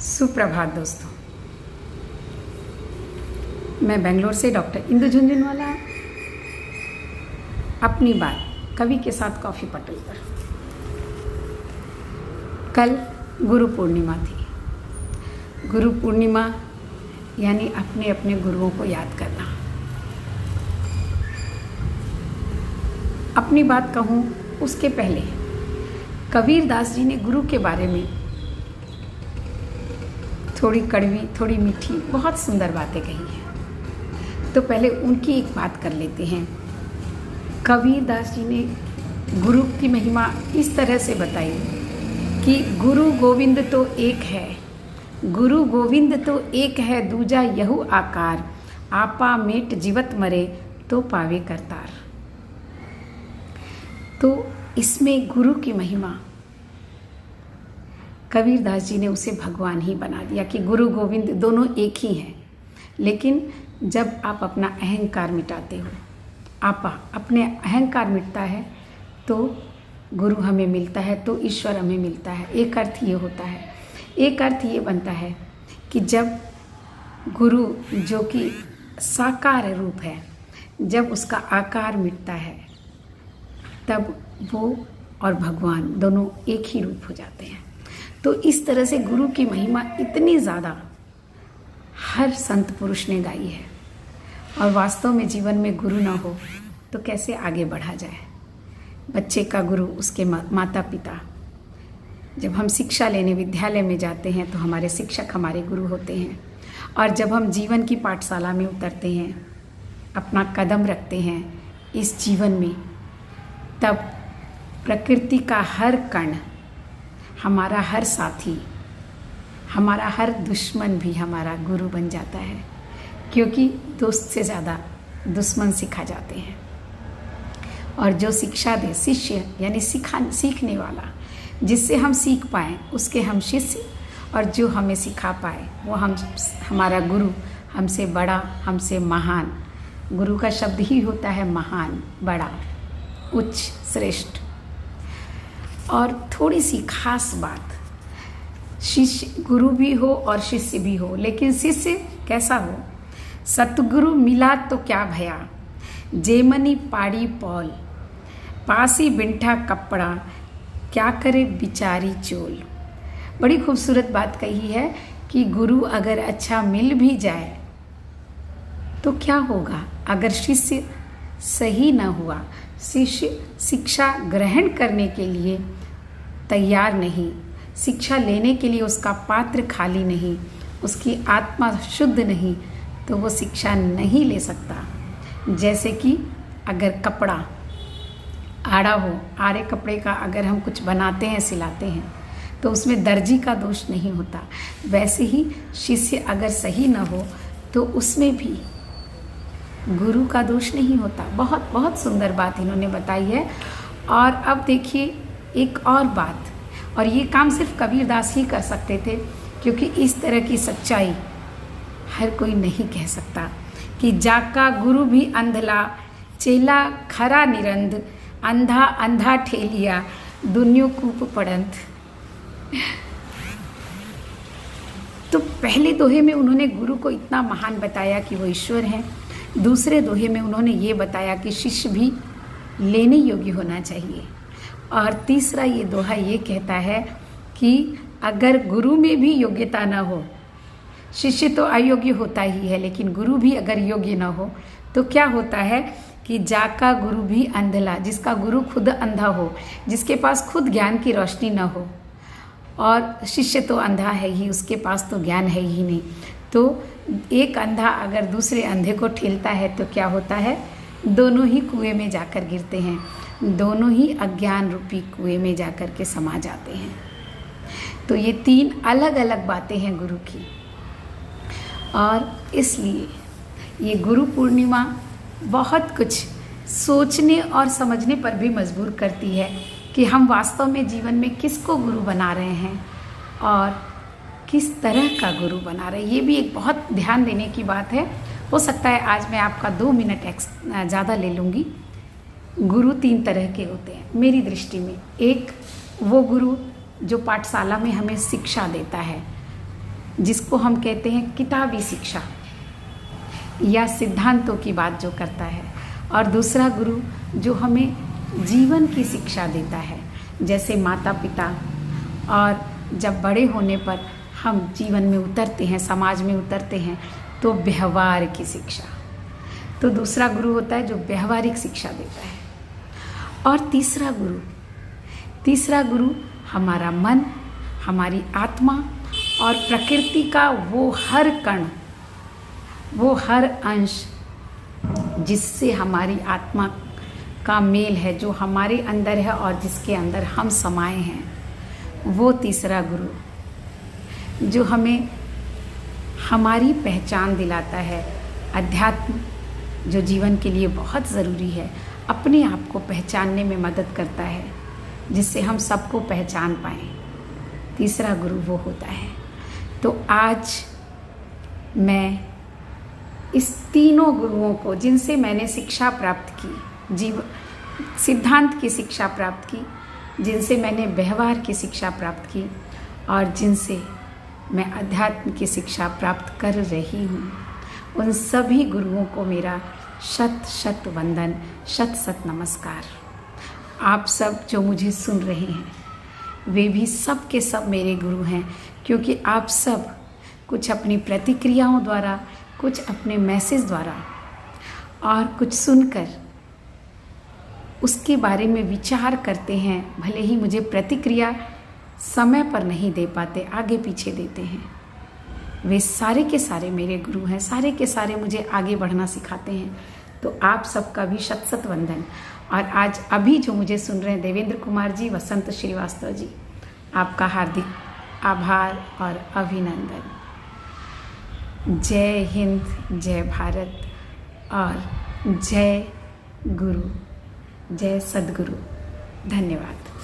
सुप्रभात दोस्तों। मैं बेंगलोर से डॉक्टर इंदु झुंझुनवाला अपनी बात कवि के साथ कॉफ़ी पटल पर। कल गुरु पूर्णिमा थी। गुरु पूर्णिमा यानी अपने अपने गुरुओं को याद करना। अपनी बात कहूँ उसके पहले कबीर दास जी ने गुरु के बारे में थोड़ी कड़वी थोड़ी मीठी बहुत सुंदर बातें कही हैं। तो पहले उनकी एक बात कर लेते हैं। कबीर दास जी ने गुरु की महिमा इस तरह से बताई कि गुरु गोविंद तो एक है, गुरु गोविंद तो एक है, दूजा यहू आकार, आपा मेट जीवत मरे तो पावे करतार। तो इसमें गुरु की महिमा कबीर दास जी ने उसे भगवान ही बना दिया कि गुरु गोविंद दोनों एक ही हैं। लेकिन जब आप अपना अहंकार मिटाते हो, अपने अहंकार मिटता है तो गुरु हमें मिलता है, तो ईश्वर हमें मिलता है। एक अर्थ ये होता है, एक अर्थ ये बनता है कि जब गुरु जो कि साकार रूप है, जब उसका आकार मिटता है तब वो और भगवान दोनों एक ही रूप हो जाते हैं। तो इस तरह से गुरु की महिमा इतनी ज़्यादा हर संत पुरुष ने गाई है। और वास्तव में जीवन में गुरु ना हो तो कैसे आगे बढ़ा जाए। बच्चे का गुरु उसके माता पिता। जब हम शिक्षा लेने विद्यालय में जाते हैं तो हमारे शिक्षक हमारे गुरु होते हैं। और जब हम जीवन की पाठशाला में उतरते हैं, अपना कदम रखते हैं इस जीवन में, तब प्रकृति का हर कण, हमारा हर साथी, हमारा हर दुश्मन भी हमारा गुरु बन जाता है। क्योंकि दोस्त से ज़्यादा दुश्मन सिखा जाते हैं। और जो शिक्षा दे, शिष्य यानी सीखने वाला, जिससे हम सीख पाएँ उसके हम शिष्य, और जो हमें सिखा पाए वो हमारा गुरु, हमसे बड़ा, हमसे महान। गुरु का शब्द ही होता है महान, बड़ा, उच्च, श्रेष्ठ। और थोड़ी सी खास बात, शिष्य गुरु भी हो और शिष्य भी हो, लेकिन शिष्य कैसा हो? सतगुरु मिला तो क्या भया, जेमनी पाड़ी पौल, पासी बिंठा कपड़ा, क्या करे बिचारी चोल। बड़ी खूबसूरत बात कही है कि गुरु अगर अच्छा मिल भी जाए तो क्या होगा अगर शिष्य सही ना हुआ, शिष्य शिक्षा ग्रहण करने के लिए तैयार नहीं, शिक्षा लेने के लिए उसका पात्र खाली नहीं, उसकी आत्मा शुद्ध नहीं, तो वो शिक्षा नहीं ले सकता। जैसे कि अगर कपड़ा आड़ा हो, आड़े कपड़े का अगर हम कुछ बनाते हैं, सिलाते हैं, तो उसमें दर्जी का दोष नहीं होता। वैसे ही शिष्य अगर सही ना हो तो उसमें भी गुरु का दोष नहीं होता। बहुत बहुत सुंदर बात इन्होंने बताई है। और अब देखिए एक और बात, और ये काम सिर्फ कबीर दास ही कर सकते थे, क्योंकि इस तरह की सच्चाई हर कोई नहीं कह सकता कि जाका गुरु भी अंधला, चेला खरा निरंद, अंधा अंधा ठेलिया, दुनिया कूप पड़ंत। तो पहले दोहे में उन्होंने गुरु को इतना महान बताया कि वो ईश्वर हैं। दूसरे दोहे में उन्होंने ये बताया कि शिष्य भी लेने योग्य होना चाहिए। और तीसरा ये दोहा ये कहता है कि अगर गुरु में भी योग्यता ना हो, शिष्य तो अयोग्य होता ही है, लेकिन गुरु भी अगर योग्य ना हो तो क्या होता है कि जाका गुरु भी अंधला, जिसका गुरु खुद अंधा हो, जिसके पास खुद ज्ञान की रोशनी ना हो, और शिष्य तो अंधा है ही, उसके पास तो ज्ञान है ही नहीं। तो एक अंधा अगर दूसरे अंधे को ठेलता है तो क्या होता है? दोनों ही कुएं में जाकर गिरते हैं, दोनों ही अज्ञान रूपी कुएं में जाकर के समा जाते हैं। तो ये तीन अलग अलग बातें हैं गुरु की। और इसलिए ये गुरु पूर्णिमा बहुत कुछ सोचने और समझने पर भी मजबूर करती है कि हम वास्तव में जीवन में किसको गुरु बना रहे हैं और किस तरह का गुरु बना रहे हैं। ये भी एक बहुत ध्यान देने की बात है। हो सकता है आज मैं आपका 2 मिनट ज़्यादा ले लूँगी। गुरु 3 तरह के होते हैं मेरी दृष्टि में। एक वो गुरु जो पाठशाला में हमें शिक्षा देता है, जिसको हम कहते हैं किताबी शिक्षा या सिद्धांतों की बात जो करता है, और दूसरा गुरु जो हमें जीवन की शिक्षा देता है, जैसे माता पिता, और जब बड़े होने पर हम जीवन में उतरते हैं, समाज में उतरते हैं, तो व्यवहार की शिक्षा। तो दूसरा गुरु होता है जो व्यवहारिक शिक्षा देता है। और तीसरा गुरु हमारा मन, हमारी आत्मा और प्रकृति का वो हर कण, वो हर अंश जिससे हमारी आत्मा का मेल है, जो हमारे अंदर है और जिसके अंदर हम समाये हैं, वो तीसरा गुरु जो हमें हमारी पहचान दिलाता है। अध्यात्म जो जीवन के लिए बहुत ज़रूरी है, अपने आप को पहचानने में मदद करता है, जिससे हम सबको पहचान पाएँ। तीसरा गुरु वो होता है। तो आज मैं इस तीनों गुरुओं को, जिनसे मैंने शिक्षा प्राप्त की, सिद्धांत की शिक्षा प्राप्त की, जिनसे मैंने व्यवहार की शिक्षा प्राप्त की, और जिनसे मैं अध्यात्म की शिक्षा प्राप्त कर रही हूँ, उन सभी गुरुओं को मेरा शत शत वंदन, शत शत नमस्कार। आप सब जो मुझे सुन रहे हैं, वे भी सब के सब मेरे गुरु हैं, क्योंकि आप सब कुछ अपनी प्रतिक्रियाओं द्वारा, कुछ अपने मैसेज द्वारा और कुछ सुनकर उसके बारे में विचार करते हैं। भले ही मुझे प्रतिक्रिया समय पर नहीं दे पाते, आगे पीछे देते हैं, वे सारे के सारे मेरे गुरु हैं, सारे के सारे मुझे आगे बढ़ना सिखाते हैं। तो आप सबका भी शत शत वंदन। और आज अभी जो मुझे सुन रहे हैं, देवेंद्र कुमार जी, वसंत श्रीवास्तव जी, आपका हार्दिक आभार और अभिनंदन। जय हिंद, जय भारत और जय गुरु, जय सद्गुरु। धन्यवाद।